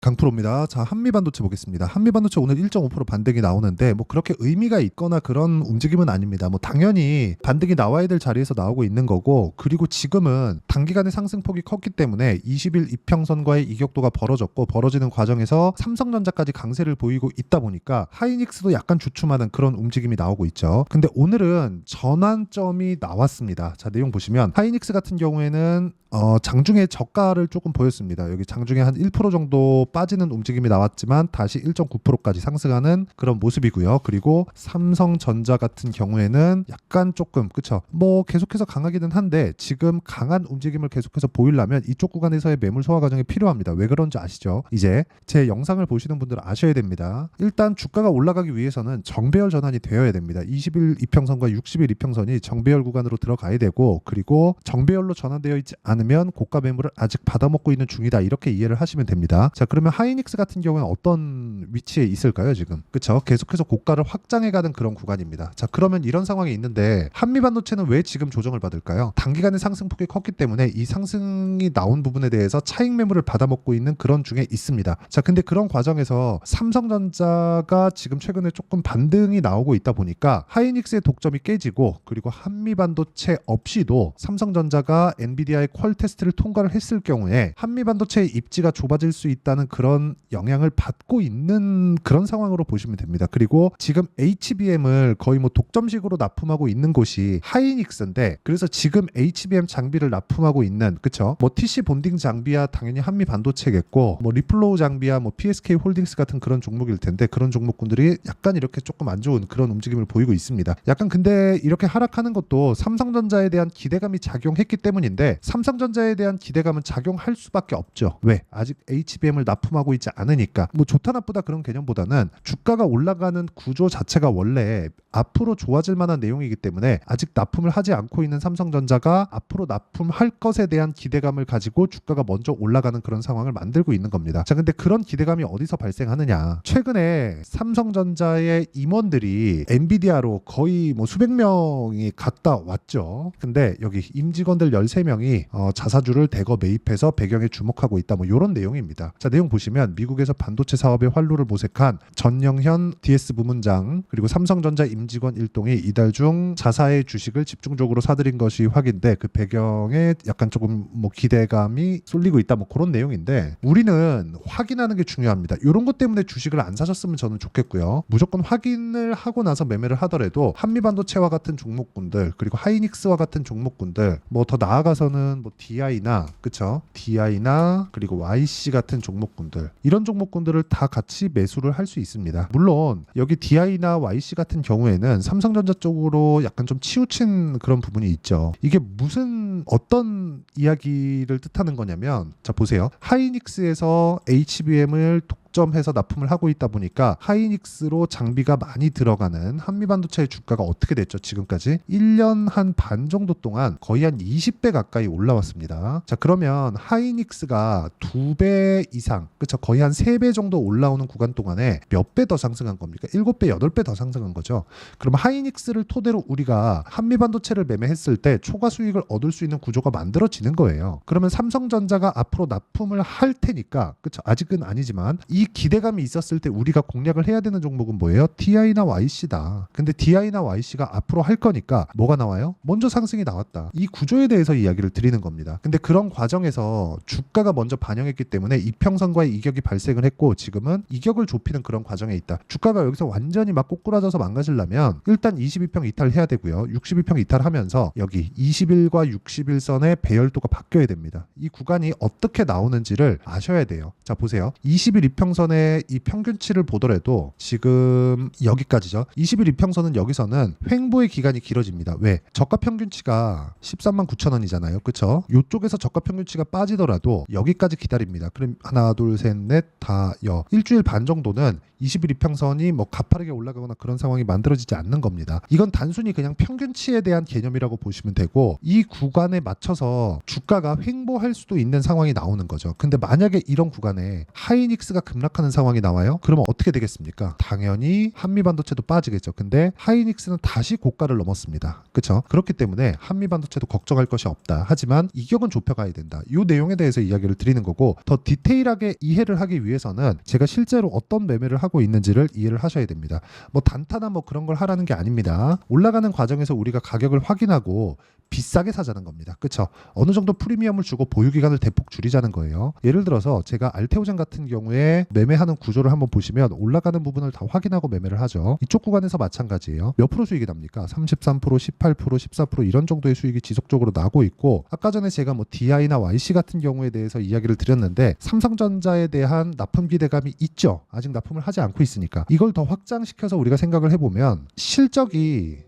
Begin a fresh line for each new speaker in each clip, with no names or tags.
강프로입니다. 자, 한미반도체 보겠습니다. 한미반도체 오늘 1.5% 반등이 나오는데 뭐 그렇게 의미가 있거나 그런 움직임은 아닙니다. 뭐 당연히 반등이 나와야 될 자리에서 나오고 있는 거고, 그리고 지금은 단기간에 상승폭이 컸기 때문에 20일 이평선과의 이격도가 벌어졌고, 벌어지는 과정에서 삼성전자까지 강세를 보이고 있다 보니까 하이닉스도 약간 주춤하는 그런 움직임이 나오고 있죠. 근데 오늘은 전환점이 나왔습니다. 자, 내용 보시면 하이닉스 같은 경우에는 장중에 저가를 조금 보였습니다. 여기 장중에 한 1% 정도 빠지는 움직임이 나왔지만 다시 1.9%까지 상승하는 그런 모습이고요. 그리고 삼성전자 같은 경우에는 약간 조금, 그쵸, 뭐 계속해서 강하기는 한데 지금 강한 움직임을 계속해서 보이려면 이쪽 구간에서의 매물 소화 과정이 필요합니다. 왜 그런지 아시죠? 이제 제 영상을 보시는 분들은 아셔야 됩니다. 일단 주가가 올라가기 위해서는 정배열 전환이 되어야 됩니다. 20일 이평선과 60일 이평선이 정배열 구간으로 들어가야 되고, 그리고 정배열로 전환되어 있지 않으면 고가 매물을 아직 받아먹고 있는 중이다, 이렇게 이해를 하시면 됩니다. 자, 그러면 하이닉스 같은 경우는 어떤 위치에 있을까요 지금? 그쵸? 계속해서 고가를 확장해가는 그런 구간입니다. 자, 그러면 이런 상황이 있는데 한미반도체는 왜 지금 조정을 받을까요? 단기간에 상승폭이 컸기 때문에 이 상승이 나온 부분에 대해서 차익 매물을 받아먹고 있는 그런 중에 있습니다. 자, 근데 그런 과정에서 삼성전자가 지금 최근에 조금 반등이 나오고 있다 보니까 하이닉스의 독점이 깨지고, 그리고 한미반도체 없이도 삼성전자가 엔비디아의 퀄 테스트를 통과를 했을 경우에 한미반도체의 입지가 좁아질 수 있다는 그런 영향을 받고 있는 그런 상황으로 보시면 됩니다. 그리고 지금 HBM을 거의 뭐 독점식으로 납품하고 있는 곳이 하이닉스인데, 그래서 지금 HBM 장비를 납품하고 있는, 그쵸, 뭐 TC 본딩 장비야 당연히 한미반도체겠고, 뭐 리플로우 장비야 뭐 PSK 홀딩스 같은 그런 종목일 텐데, 그런 종목군들이 약간 이렇게 조금 안 좋은 그런 움직임을 보이고 있습니다. 약간 근데 이렇게 하락하는 것도 삼성전자에 대한 기대감이 작용했기 때문인데, 삼성전자에 대한 기대감은 작용할 수밖에 없죠. 왜? 아직 HBM을 납품하고 있지 않으니까. 뭐 좋다 나쁘다 그런 개념보다는 주가가 올라가는 구조 자체가 원래 앞으로 좋아질 만한 내용이기 때문에 아직 납품을 하지 않고 있는 삼성전자가 앞으로 납품할 것에 대한 기대감을 가지고 주가가 먼저 올라가는 그런 상황을 만들고 있는 겁니다. 자, 근데 그런 기대감이 어디서 발생하느냐? 최근에 삼성전자의 임원들이 엔비디아로 거의 뭐 수백 명이 갔다 왔죠. 근데 여기 임직원들 13명이 자사주를 대거 매입해서 배경에 주목하고 있다, 뭐 이런 내용입니다. 자, 내용 보시면 미국에서 반도체 사업에 활로를 모색한 전영현 DS 부문장, 그리고 삼성전자 임직원 일동이 이달 중 자사의 주식을 집중적으로 사들인 것이 확인돼 그 배경에 약간 조금 뭐 기대감이 쏠리고 있다, 뭐 그런 내용인데, 우리는 확인하는 게 중요합니다. 이런 것 때문에 주식을 안 사셨으면 저는 좋겠고요. 무조건 확인을 하고 나서 매매를 하더라도 한미반도체와 같은 종목군들, 그리고 하이닉스와 같은 종목군들, 뭐 더 나아가서는 뭐 DI나, 그쵸, DI나 그리고 YC 같은 종목군들, 이런 종목군들을 다 같이 매수를 할 수 있습니다. 물론 여기 DI나 YC 같은 경우에는 삼성전자 쪽으로 약간 좀 치우친 그런 부분이 있죠. 이게 무슨 어떤 이야기를 뜻하는 거냐면, 자 보세요. 하이닉스에서 HBM을 독점해서 납품을 하고 있다 보니까 하이닉스로 장비가 많이 들어가는 한미반도체의 주가가 어떻게 됐죠? 지금까지 1년 한 반 정도 동안 거의 한 20배 가까이 올라왔습니다. 자, 그러면 하이닉스가 2배 이상, 그쵸, 거의 한 3배 정도 올라오는 구간 동안에 몇 배 더 상승한 겁니까? 7배, 8배 더 상승한 거죠. 그럼 하이닉스를 토대로 우리가 한미반도체를 매매했을 때 초과 수익을 얻을 수 있는 구조가 만들어지는 거예요. 그러면 삼성전자가 앞으로 납품을 할 테니까, 그쵸, 아직은 아니지만 이 기대감이 있었을 때 우리가 공략을 해야 되는 종목은 뭐예요? DI나 YC다. 근데 DI나 YC가 앞으로 할 거니까 뭐가 나와요? 먼저 상승이 나왔다. 이 구조에 대해서 이야기를 드리는 겁니다. 근데 그런 과정에서 주가가 먼저 반영했기 때문에 이평선과의 이격이 발생을 했고, 지금은 이격을 좁히는 그런 과정에 있다. 주가가 여기서 완전히 막 꼬꾸라져서 망가지려면 일단 22평 이탈해야 되고요. 62평 이탈하면서 여기 20일과 60일선의 배열도가 바뀌어야 됩니다. 이 구간이 어떻게 나오는지를 아셔야 돼요. 자, 보세요. 20일 이평선의 이 평균치를 보더라도 지금 여기까지죠. 20일 이평선은 여기서는 횡보의 기간이 길어집니다. 왜? 저가 평균치가 13만 9천 원이잖아요. 그쵸? 이쪽에서 저가 평균치가 빠지더라도 여기까지 기다립니다. 그럼 하나, 둘, 셋, 넷, 다, 일주일 반 정도는 20일 이평선이 뭐 가파르게 올라가거나 그런 상황이 만들어지지 않는 겁니다. 이건 단순히 그냥 평균치에 대한 개념이라고 보시면 되고, 이 구간에 맞춰서 주가가 횡보할 수도 있는 상황이 나오는 거죠. 근데 만약에 이런 구간에 하이닉스가 급락 급락하는 상황이 나와요. 그러면 어떻게 되겠습니까? 당연히 한미반도체도 빠지겠죠. 근데 하이닉스는 다시 고가를 넘었습니다. 그렇죠? 그렇기 때문에 한미반도체도 걱정할 것이 없다. 하지만 이격은 좁혀가야 된다. 이 내용에 대해서 이야기를 드리는 거고, 더 디테일하게 이해를 하기 위해서는 제가 실제로 어떤 매매를 하고 있는지를 이해를 하셔야 됩니다. 뭐 단타나 뭐 그런 걸 하라는 게 아닙니다. 올라가는 과정에서 우리가 가격을 확인하고 비싸게 사자는 겁니다. 그렇죠? 어느 정도 프리미엄을 주고 보유기간을 대폭 줄이자는 거예요. 예를 들어서 제가 알테오젠 같은 경우에 매매하는 구조를 한번 보시면 올라가는 부분을 다 확인하고 매매를 하죠. 이쪽 구간에서 마찬가지예요. 몇 프로 수익이 납니까? 33%, 18%, 14% 이런 정도의 수익이 지속적으로 나고 있고, 아까 전에 제가 뭐 DI나 YC 같은 경우에 대해서 이야기를 드렸는데 삼성전자에 대한 납품 기대감이 있죠. 아직 납품을 하지 않고 있으니까 이걸 더 확장시켜서 우리가 생각을 해보면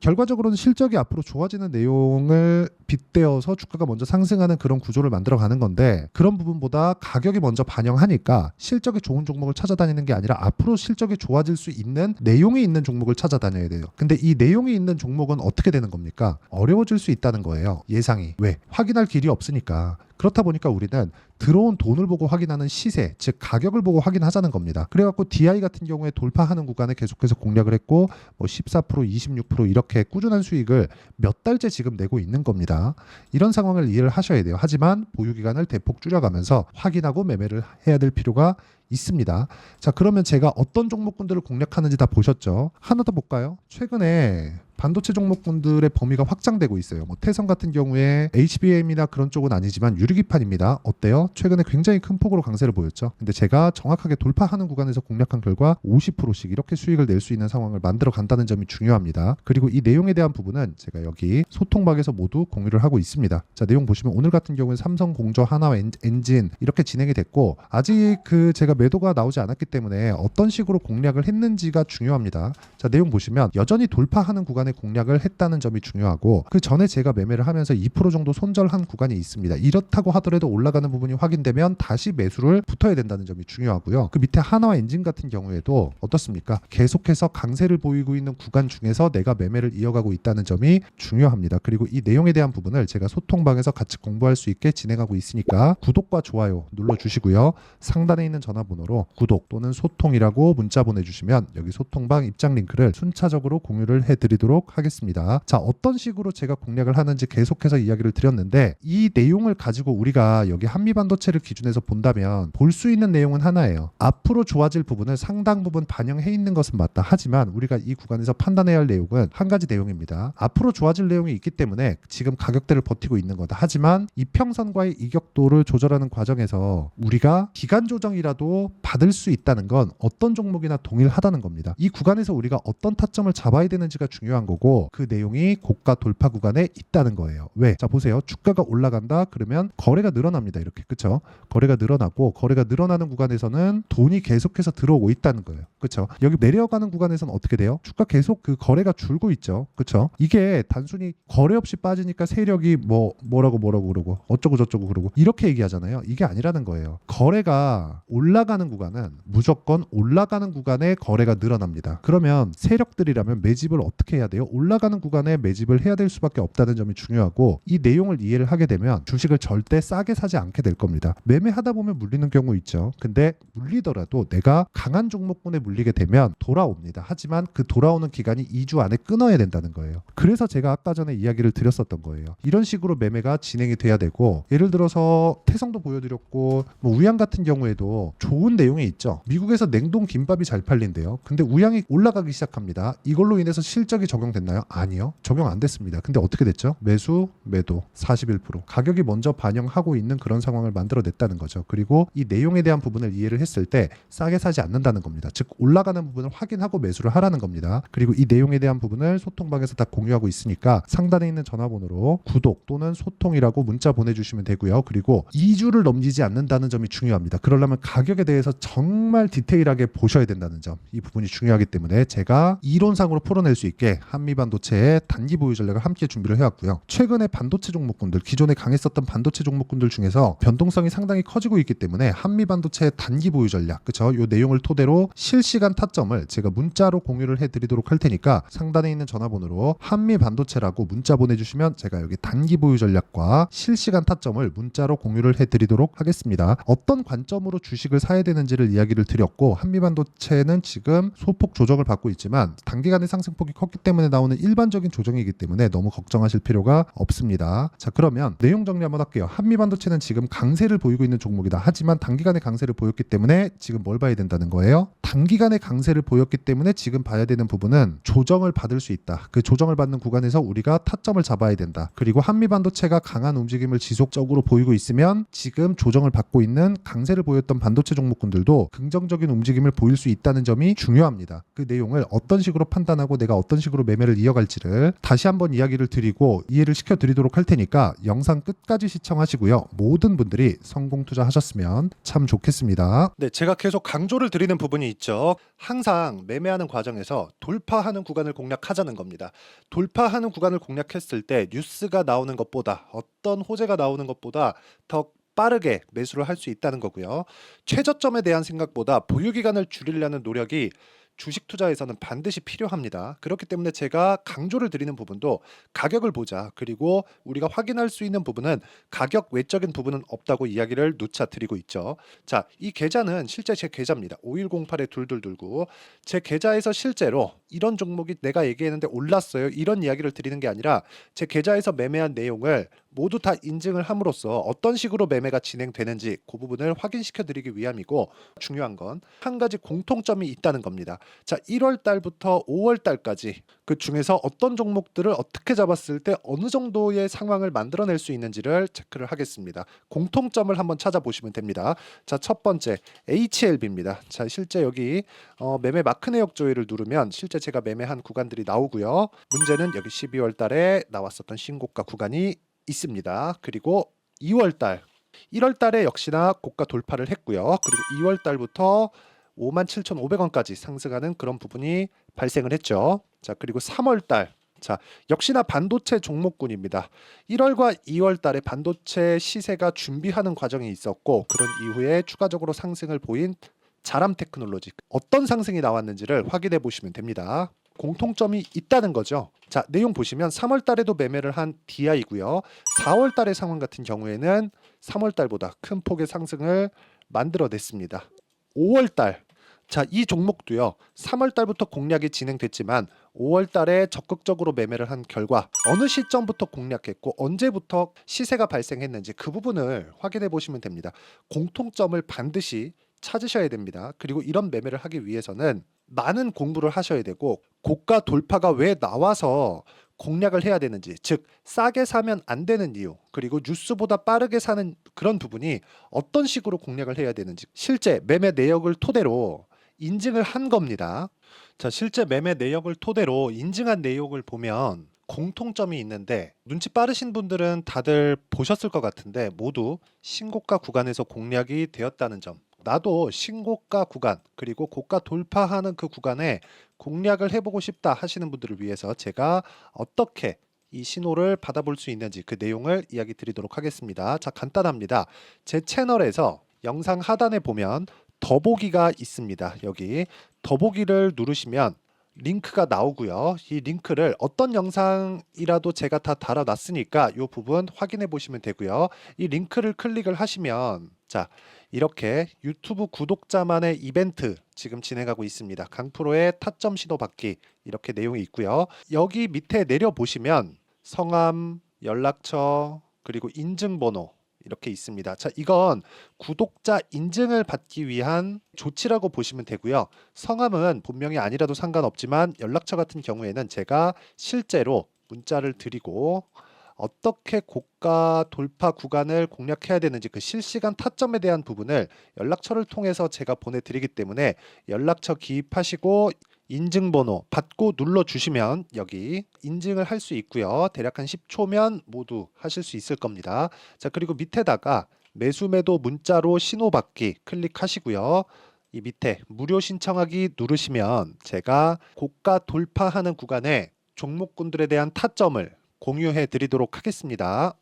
결과적으로는 실적이 앞으로 좋아지는 내용을 빗대어서 주가가 먼저 상승하는 그런 구조를 만들어가는 건데, 그런 부분보다 가격이 먼저 반영하니까 실적이 좋은 종목을 찾아다니는 게 아니라 앞으로 실적이 좋아질 수 있는 내용이 있는 종목을 찾아다녀야 돼요. 근데 이 내용이 있는 종목은 어떻게 되는 겁니까? 어려워질 수 있다는 거예요. 예상이. 왜? 확인할 길이 없으니까. 그렇다 보니까 우리는 들어온 돈을 보고 확인하는 시세, 즉 가격을 보고 확인하자는 겁니다. 그래갖고 DI 같은 경우에 돌파하는 구간에 계속해서 공략을 했고, 뭐 14%, 26% 이렇게 꾸준한 수익을 몇 달째 지금 내고 있는 겁니다. 이런 상황을 이해를 하셔야 돼요. 하지만 보유기간을 대폭 줄여가면서 확인하고 매매를 해야 될 필요가 있습니다. 자, 그러면 제가 어떤 종목군들을 공략하는지 다 보셨죠? 하나 더 볼까요? 최근에 반도체 종목군들의 범위가 확장되고 있어요. 뭐 태성 같은 경우에 HBM이나 그런 쪽은 아니지만 유리기판입니다. 어때요? 최근에 굉장히 큰 폭으로 강세를 보였죠. 근데 제가 정확하게 돌파하는 구간에서 공략한 결과 50%씩 이렇게 수익을 낼 수 있는 상황을 만들어 간다는 점이 중요합니다. 그리고 이 내용에 대한 부분은 제가 여기 소통방에서 모두 공유를 하고 있습니다. 자, 내용 보시면 오늘 같은 경우는 삼성, 공조, 하나, 엔진 이렇게 진행이 됐고, 아직 제가 매도가 나오지 않았기 때문에 어떤 식으로 공략을 했는지가 중요합니다. 자, 내용 보시면 여전히 돌파하는 구간에 공략을 했다는 점이 중요하고, 그 전에 제가 매매를 하면서 2% 정도 손절한 구간이 있습니다. 이렇다고 하더라도 올라가는 부분이 확인되면 다시 매수를 붙어야 된다는 점이 중요하고요. 그 밑에 하나와 엔진 같은 경우에도 어떻습니까? 계속해서 강세를 보이고 있는 구간 중에서 내가 매매를 이어가고 있다는 점이 중요합니다. 그리고 이 내용에 대한 부분을 제가 소통방에서 같이 공부할 수 있게 진행하고 있으니까 구독과 좋아요 눌러주시고요. 상단에 있는 전화번호로 구독 또는 소통이라고 문자 보내주시면 여기 소통방 입장 링크를 순차적으로 공유를 해드리도록 하겠습니다. 자, 어떤 식으로 제가 공략을 하는지 계속해서 이야기를 드렸는데, 이 내용을 가지고 우리가 여기 한미반도체를 기준해서 본다면 볼 수 있는 내용은 하나예요. 앞으로 좋아질 부분을 상당 부분 반영해 있는 것은 맞다. 하지만 우리가 이 구간에서 판단해야 할 내용은 한 가지 내용입니다. 앞으로 좋아질 내용이 있기 때문에 지금 가격대를 버티고 있는 거다. 하지만 이평선과의 이격도를 조절하는 과정에서 우리가 기간 조정이라도 받을 수 있다는 건 어떤 종목이나 동일하다는 겁니다. 이 구간에서 우리가 어떤 타점을 잡아야 되는지가 중요한 거고, 그 내용이 고가 돌파 구간에 있다는 거예요. 왜? 자, 보세요. 주가가 올라간다 그러면 거래가 늘어납니다. 이렇게. 그쵸? 거래가 늘어나고, 거래가 늘어나는 구간에서는 돈이 계속해서 들어오고 있다는 거예요. 그쵸? 여기 내려가는 구간에서는 어떻게 돼요? 주가 계속 그 거래가 줄고 있죠. 그쵸? 이게 단순히 거래 없이 빠지니까 세력이 뭐라고 그러고 어쩌고 저쩌고 그러고 이렇게 얘기하잖아요. 이게 아니라는 거예요. 거래가 올라가는 구간은 무조건 올라가는 구간에 거래가 늘어납니다. 그러면 세력들이라면 매집을 어떻게 해야 돼요? 올라가는 구간에 매집을 해야 될 수밖에 없다는 점이 중요하고, 이 내용을 이해를 하게 되면 주식을 절대 싸게 사지 않게 될 겁니다. 매매하다 보면 물리는 경우 있죠. 근데 물리더라도 내가 강한 종목군에 물리게 되면 돌아옵니다. 하지만 그 돌아오는 기간이 2주 안에 끊어야 된다는 거예요. 그래서 제가 아까 전에 이야기를 드렸었던 거예요. 이런 식으로 매매가 진행이 돼야 되고, 예를 들어서 태성도 보여드렸고, 뭐 우양 같은 경우에도 좋은 내용이 있죠. 미국에서 냉동 김밥이 잘 팔린대요. 근데 우양이 올라가기 시작합니다. 이걸로 인해서 실적이 적용됐나요? 아니요. 적용 안 됐습니다. 근데 어떻게 됐죠? 매수, 매도 41%. 가격이 먼저 반영하고 있는 그런 상황을 만들어냈다는 거죠. 그리고 이 내용에 대한 부분을 이해를 했을 때 싸게 사지 않는다는 겁니다. 즉 올라가는 부분을 확인하고 매수를 하라는 겁니다. 그리고 이 내용에 대한 부분을 소통방에서 다 공유하고 있으니까 상단에 있는 전화번호로 구독 또는 소통이라고 문자 보내주시면 되고요. 그리고 2주를 넘기지 않는다는 점이 중요합니다. 그러려면 가격에 대해서 정말 디테일하게 보셔야 된다는 점, 이 부분이 중요하기 때문에 제가 이론상으로 풀어낼 수 있게 한미반도체의 단기 보유 전략을 함께 준비를 해왔고요. 최근에 반도체 종목군들, 기존에 강했었던 반도체 종목군들 중에서 변동성이 상당히 커지고 있기 때문에 한미반도체의 단기 보유 전략, 그쵸? 이 내용을 토대로 실시간 타점을 제가 문자로 공유를 해드리도록 할 테니까 상단에 있는 전화번호로 한미반도체라고 문자 보내주시면 제가 여기 단기 보유 전략과 실시간 타점을 문자로 공유를 해드리도록 하겠습니다. 어떤 관점으로 주식을 사야 사야 되는지를 이야기를 드렸고, 한미반도체는 지금 소폭 조정을 받고 있지만 단기간의 상승폭이 컸기 때문에 나오는 일반적인 조정이기 때문에 너무 걱정하실 필요가 없습니다. 자, 그러면 내용 정리 한번 할게요. 한미반도체는 지금 강세를 보이고 있는 종목이다. 하지만 단기간의 강세를 보였기 때문에 지금 뭘 봐야 된다는 거예요? 단기간의 강세를 보였기 때문에 지금 봐야 되는 부분은 조정을 받을 수 있다. 그 조정을 받는 구간에서 우리가 타점을 잡아야 된다. 그리고 한미반도체가 강한 움직임을 지속적으로 보이고 있으면 지금 조정을 받고 있는 강세를 보였던 반도체 종목군들도 긍정적인 움직임을 보일 수 있다는 점이 중요합니다. 그 내용을 어떤 식으로 판단하고 내가 어떤 식으로 매매를 이어갈지를 다시 한번 이야기를 드리고 이해를 시켜드리도록 할 테니까 영상 끝까지 시청하시고요. 모든 분들이 성공 투자하셨으면 참 좋겠습니다. 네, 제가 계속 강조를 드리는 부분이 있죠. 항상 매매하는 과정에서 돌파하는 구간을 공략하자는 겁니다. 돌파하는 구간을 공략했을 때 뉴스가 나오는 것보다 어떤 호재가 나오는 것보다 더 빠르게 매수를 할 수 있다는 거고요. 최저점에 대한 생각보다 보유 기간을 줄이려는 노력이 주식 투자에서는 반드시 필요합니다. 그렇기 때문에 제가 강조를 드리는 부분도 가격을 보자. 그리고 우리가 확인할 수 있는 부분은 가격 외적인 부분은 없다고 이야기를 누차 드리고 있죠. 자, 이 계좌는 실제 제 계좌입니다. 5108-2229. 제 계좌에서 실제로 이런 종목이 내가 얘기했는데 올랐어요. 이런 이야기를 드리는 게 아니라 제 계좌에서 매매한 내용을 모두 다 인증을 함으로써 어떤 식으로 매매가 진행되는지 그 부분을 확인시켜 드리기 위함이고, 중요한 건 한 가지 공통점이 있다는 겁니다. 자, 1월 달부터 5월 달까지 그 중에서 어떤 종목들을 어떻게 잡았을 때 어느 정도의 상황을 만들어낼 수 있는지를 체크를 하겠습니다. 공통점을 한번 찾아보시면 됩니다. 자, 첫 번째 HLB입니다. 자, 실제 여기 매매 마크 내역 조회를 누르면 실제 제가 매매한 구간들이 나오고요. 문제는 여기 12월 달에 나왔었던 신고가 구간이 있습니다. 그리고 2월 달, 1월 달에 역시나 고가 돌파를 했고요. 그리고 2월 달부터 57,500원까지 상승하는 그런 부분이 발생을 했죠. 자, 그리고 3월 달, 자, 역시나 반도체 종목군입니다. 1월과 2월 달에 반도체 시세가 준비하는 과정이 있었고, 그런 이후에 추가적으로 상승을 보인 자람 테크놀로지, 어떤 상승이 나왔는지를 확인해 보시면 됩니다. 공통점이 있다는 거죠. 자, 내용 보시면 3월 달에도 매매를 한 DI고요. 4월 달의 상황 같은 경우에는 3월 달보다 큰 폭의 상승을 만들어냈습니다. 5월 달, 자, 이 종목도요. 3월 달부터 공략이 진행됐지만 5월 달에 적극적으로 매매를 한 결과 어느 시점부터 공략했고 언제부터 시세가 발생했는지 그 부분을 확인해 보시면 됩니다. 공통점을 반드시 찾으셔야 됩니다. 그리고 이런 매매를 하기 위해서는 많은 공부를 하셔야 되고, 고가 돌파가 왜 나와서 공략을 해야 되는지, 즉 싸게 사면 안 되는 이유, 그리고 뉴스보다 빠르게 사는 그런 부분이 어떤 식으로 공략을 해야 되는지 실제 매매 내역을 토대로 인증을 한 겁니다. 자, 실제 매매 내역을 토대로 인증한 내용을 보면 공통점이 있는데, 눈치 빠르신 분들은 다들 보셨을 것 같은데 모두 신고가 구간에서 공략이 되었다는 점, 나도 신고가 구간 그리고 고가 돌파하는 그 구간에 공략을 해보고 싶다 하시는 분들을 위해서 제가 어떻게 이 신호를 받아볼 수 있는지 그 내용을 이야기 드리도록 하겠습니다. 자, 간단합니다. 제 채널에서 영상 하단에 보면 더보기가 있습니다. 여기 더보기를 누르시면 링크가 나오고요. 이 링크를 어떤 영상이라도 제가 다 달아놨으니까 이 부분 확인해 보시면 되고요. 이 링크를 클릭을 하시면, 자, 이렇게 유튜브 구독자만의 이벤트 지금 진행하고 있습니다. 강프로의 타점 신호 받기, 이렇게 내용이 있고요. 여기 밑에 내려 보시면 성함, 연락처, 그리고 인증번호 이렇게 있습니다. 자, 이건 구독자 인증을 받기 위한 조치라고 보시면 되고요. 성함은 본명이 아니라도 상관없지만 연락처 같은 경우에는 제가 실제로 문자를 드리고 어떻게 고가 돌파 구간을 공략해야 되는지 그 실시간 타점에 대한 부분을 연락처를 통해서 제가 보내드리기 때문에 연락처 기입하시고 인증번호 받고 눌러주시면 여기 인증을 할 수 있고요. 대략 한 10초면 모두 하실 수 있을 겁니다. 자, 그리고 밑에다가 매수 매도 문자로 신호받기 클릭하시고요. 이 밑에 무료 신청하기 누르시면 제가 고가 돌파하는 구간에 종목군들에 대한 타점을 공유해 드리도록 하겠습니다.